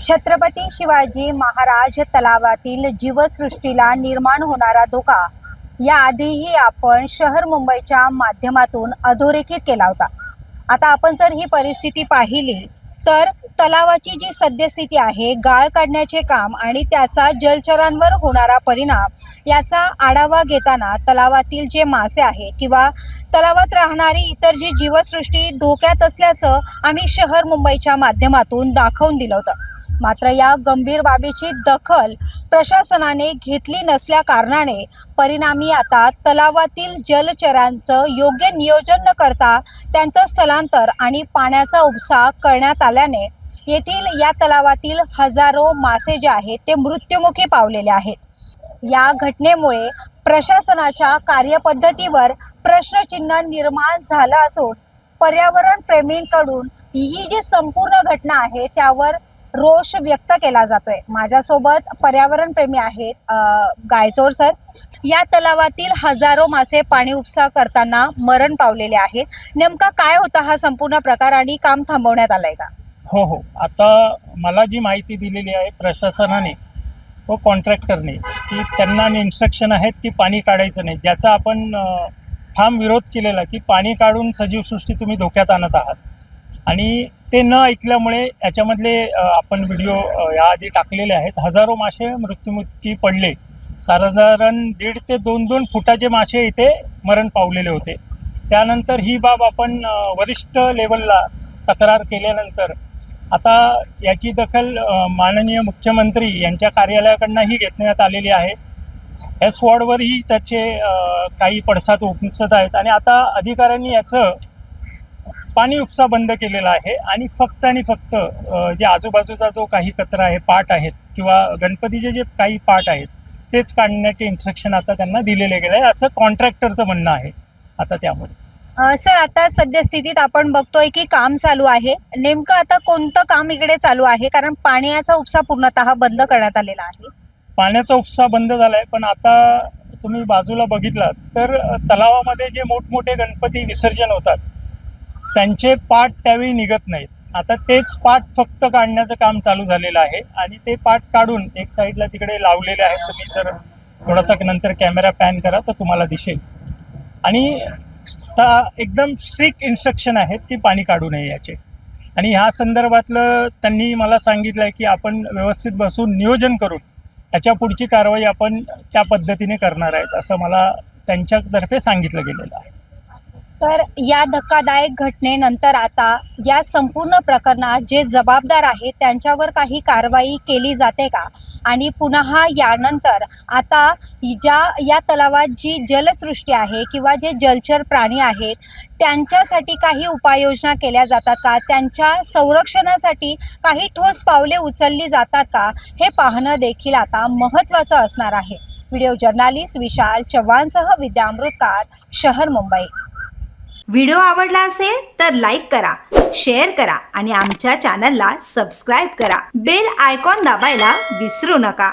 छत्रपती शिवाजी महाराज तलावातील जीवसृष्टीला निर्माण होणारा धोका याआधीही आपण शहर मुंबईच्या माध्यमातून अधोरेखित केला होता। आता आपण जर ही परिस्थिती पाहिली तर तलावाची जी सद्यस्थिती आहे, गाळ काढण्याचे काम आणि त्याचा जलचरांवर होणारा परिणाम याचा आढावा घेताना तलावातील जे मासे आहेत किंवा तलावात राहणारी इतर जी जीवसृष्टी धोक्यात असल्याचं आम्ही शहर मुंबईच्या माध्यमातून दाखवून दिलं होतं। मात्र या गंभीर बाबीची दखल प्रशासनाने घेतली नसल्या कारणाने परिणामी आता तलावातील जलचरांचं योग्य नियोजन न करता त्यांचं स्थलांतर आणि पाण्याचा उपसा करण्यात आल्याने येथील या तलावातील हजारो मासे जे आहेत ते मृत्युमुखी पावलेले आहेत। या घटनेमुळे प्रशासनाच्या कार्यपद्धतीवर प्रश्नचिन्ह निर्माण झालं असून पर्यावरण प्रेमींकडून ही जी संपूर्ण घटना आहे त्यावर रोष व्यक्त केला जातोय। माझ्यासोबत पर्यावरण प्रेमी आहेत गायचोर सर। या तलावातील हजारो मासे पाणी उपसा करताना मरण पावलेले आहेत। नेमका काय होता हा संपूर्ण प्रकार आणि काम थांबवण्यात आलंय का? हो, आता मला जी माहिती दिलेली आहे प्रशासनाने व कॉन्ट्रॅक्टरने की त्यांना इन्स्ट्रक्शन आहेत की पाणी काढायचं नाही, ज्याचा आपण ठाम विरोध केलेला की पाणी काढून सजीवसृष्टी तुम्ही धोक्यात आणत आहात। आणि ते न ऐकल्यामुळे याच्यामधले आपण व्हिडिओ याआधी टाकलेले आहेत। हजारो मासे मृत्युमुखी पडले, साधारण 1.5 ते 2 फुटाचे मासे इथे मरण पावलेले होते। त्यानंतर ही बाब आपण वरिष्ठ लेवलला तक्रार केल्यानंतर आता याची दखल माननीय मुख्यमंत्री यांच्या कार्यालयाकडूनही घेण्यात आलेली आहे। एस वॉर्डवरही त्याचे काही पडसाद उमटत आहेत आणि आता अधिकाऱ्यांनी याचं पाणी उपसा बंद केलेला आहे आणि फक्त जे आजूबाजूचा जो काही कचरा आहे, पाट आहेत किंवा गणपतीचे जे काही पाट आहेत तेच काढण्याचे इन्स्ट्रक्शन आता त्यांना दिलेले गेले आहे, असं कॉन्ट्रॅक्टरचं म्हणणं आहे। आता त्यामुळे सर, आता सद्यस्थितीत आपण बघतोय की काम चालू आहे। नेमकं आता कोणतं काम इकडे चालू आहे? कारण पाण्याचा उपसा पूर्णतः बंद करण्यात आलेला आहे। पाण्याचा उपसा बंद झाला आहे, पण आता तुम्ही बाजूला बघितलं तर तलावामध्ये जे मोठमोठे गणपती विसर्जन होतात त्यांचे पाट त्यावेळी निघत नाहीत। आता तेच पाट फक्त काढण्याचं काम चालू झालेलं आहे आणि ते पाट काढून एक साईडला तिकडे लावलेले आहेत। तुम्ही जर थोडासा नंतर कॅमेरा पॅन करा तर तुम्हाला दिसेल। आणि एकदम स्ट्रिक्ट इन्स्ट्रक्शन आहेत की पाणी काढू नये याचे। आणि ह्या संदर्भातलं त्यांनी मला सांगितलं आहे की आपण व्यवस्थित बसून नियोजन करून याच्या पुढची कारवाई आपण त्या पद्धतीने करणार आहेत, असं मला त्यांच्यातर्फे सांगितलं गेलेलं आहे। तर या धक्कादायक घटनेनंतर आता या संपूर्ण प्रकरणात जे जबाबदार आहेत त्यांच्यावर काही कारवाई केली जाते का? आणि पुन्हा यानंतर आता या तलावात जी जलसृष्टी आहे किंवा जे जलचर प्राणी आहेत त्यांच्यासाठी काही उपाययोजना केल्या जातात का? त्यांच्या संरक्षणासाठी काही ठोस पावले उचलली जातात का? हे पाहणं देखील आता महत्त्वाचं असणार आहे। व्हिडिओ जर्नालिस्ट विशाल चव्हाणसह विद्या अमृतकार, शहर मुंबई। व्हिडिओ आवडला असेल तर लाईक करा, शेअर करा आणि आमच्या चॅनलला सबस्क्राईब करा। बेल आयकॉन दाबायला विसरू नका।